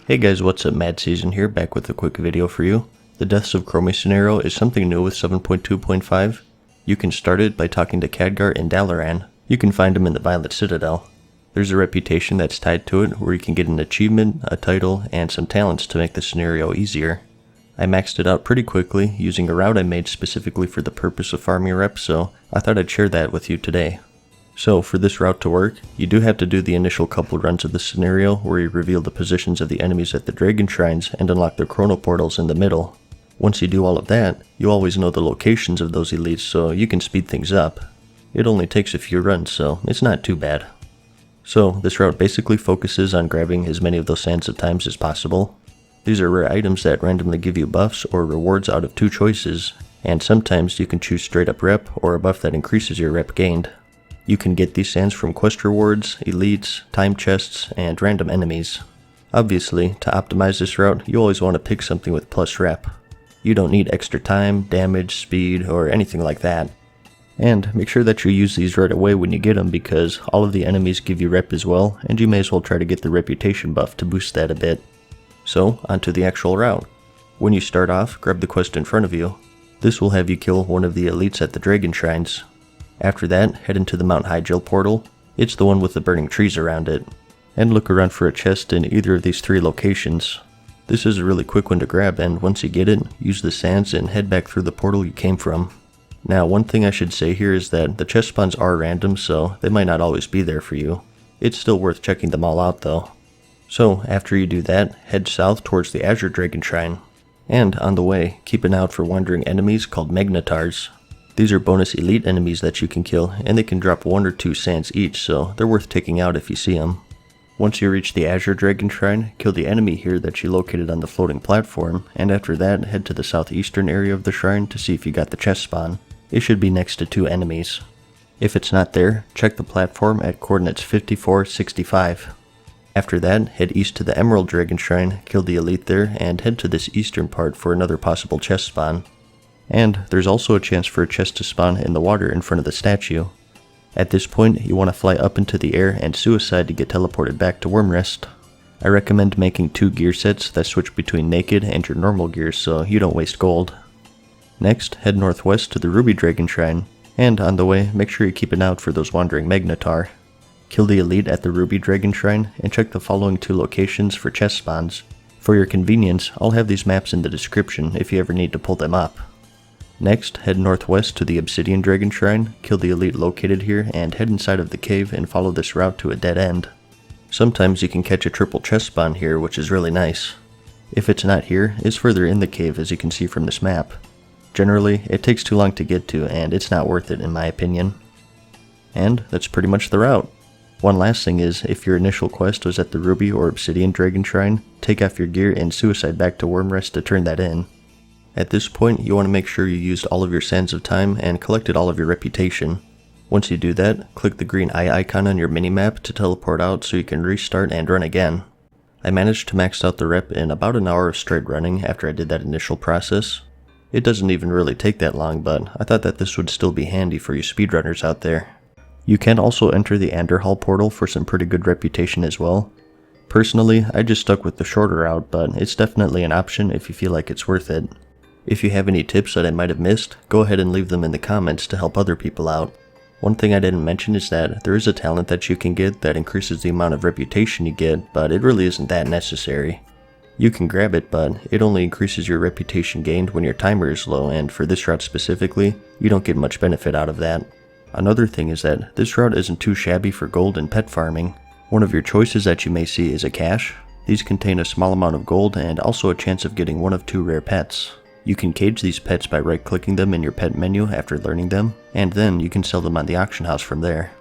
Hey guys, what's up? MadSeason here, back with a quick video for you. The Deaths of Chromie scenario is something new with 7.2.5. You can start it by talking to Khadgar in Dalaran. You can find him in the Violet Citadel. There's a reputation that's tied to it where you can get an achievement, a title, and some talents to make the scenario easier. I maxed it out pretty quickly using a route I made specifically for the purpose of farming reps, so I thought I'd share that with you today. So for this route to work, you do have to do the initial couple runs of the scenario where you reveal the positions of the enemies at the Dragon Shrines and unlock their chrono portals in the middle. Once you do all of that, you always know the locations of those elites, so you can speed things up. It only takes a few runs, so it's not too bad. So this route basically focuses on grabbing as many of those Sands of Times as possible. These are rare items that randomly give you buffs or rewards out of two choices, and sometimes you can choose straight up rep or a buff that increases your rep gained. You can get these sands from quest rewards, elites, time chests, and random enemies. Obviously, to optimize this route, you always want to pick something with plus rep. You don't need extra time, damage, speed, or anything like that. And make sure that you use these right away when you get them because all of the enemies give you rep as well, and you may as well try to get the reputation buff to boost that a bit. So, onto the actual route. When you start off, grab the quest in front of you. This will have you kill one of the elites at the Dragon Shrines. After that, head into the Mount Hyjal portal. It's the one with the burning trees around it. And look around for a chest in either of these three locations. This is a really quick one to grab, and once you get it, use the sands and head back through the portal you came from. Now, one thing I should say here is that the chest spawns are random, so they might not always be there for you. It's still worth checking them all out though. So, after you do that, head south towards the Azure Dragon Shrine. And, on the way, keep an eye out for wandering enemies called Magnetars. These are bonus elite enemies that you can kill, and they can drop 1 or 2 sands each, so they're worth taking out if you see them. Once you reach the Azure Dragon Shrine, kill the enemy here that you located on the floating platform, and after that, head to the southeastern area of the shrine to see if you got the chest spawn. It should be next to 2 enemies. If it's not there, check the platform at coordinates 5465. After that, head east to the Emerald Dragon Shrine, kill the elite there, and head to this eastern part for another possible chest spawn. And there's also a chance for a chest to spawn in the water in front of the statue. At this point, you want to fly up into the air and suicide to get teleported back to Wormrest. I recommend making 2 gear sets that switch between naked and your normal gear so you don't waste gold. Next, head northwest to the Ruby Dragon Shrine, and on the way, make sure you keep an eye out for those wandering Magnetar. Kill the elite at the Ruby Dragon Shrine, and check the following 2 locations for chest spawns. For your convenience, I'll have these maps in the description if you ever need to pull them up. Next, head northwest to the Obsidian Dragon Shrine, kill the elite located here, and head inside of the cave and follow this route to a dead end. Sometimes you can catch a triple chest spawn here, which is really nice. If it's not here, it's further in the cave as you can see from this map. Generally, it takes too long to get to, and it's not worth it in my opinion. And that's pretty much the route. One last thing is, if your initial quest was at the Ruby or Obsidian Dragon Shrine, take off your gear and suicide back to Wormrest to turn that in. At this point, you want to make sure you used all of your Sands of Time and collected all of your reputation. Once you do that, click the green eye icon on your minimap to teleport out so you can restart and run again. I managed to max out the rep in about an hour of straight running after I did that initial process. It doesn't even really take that long, but I thought that this would still be handy for you speedrunners out there. You can also enter the Anderhall portal for some pretty good reputation as well. Personally, I just stuck with the shorter route, but it's definitely an option if you feel like it's worth it. If you have any tips that I might have missed, go ahead and leave them in the comments to help other people out. One thing I didn't mention is that there is a talent that you can get that increases the amount of reputation you get, but it really isn't that necessary. You can grab it, but it only increases your reputation gained when your timer is low, and for this route specifically, you don't get much benefit out of that. Another thing is that this route isn't too shabby for gold and pet farming. One of your choices that you may see is a cache. These contain a small amount of gold and also a chance of getting 1 of 2 rare pets. You can cage these pets by right-clicking them in your pet menu after learning them, and then you can sell them on the auction house from there.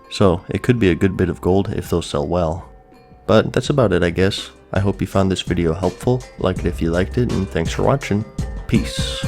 So, it could be a good bit of gold if those sell well. But that's about it, I guess. I hope you found this video helpful, like it if you liked it, and thanks for watching. Peace.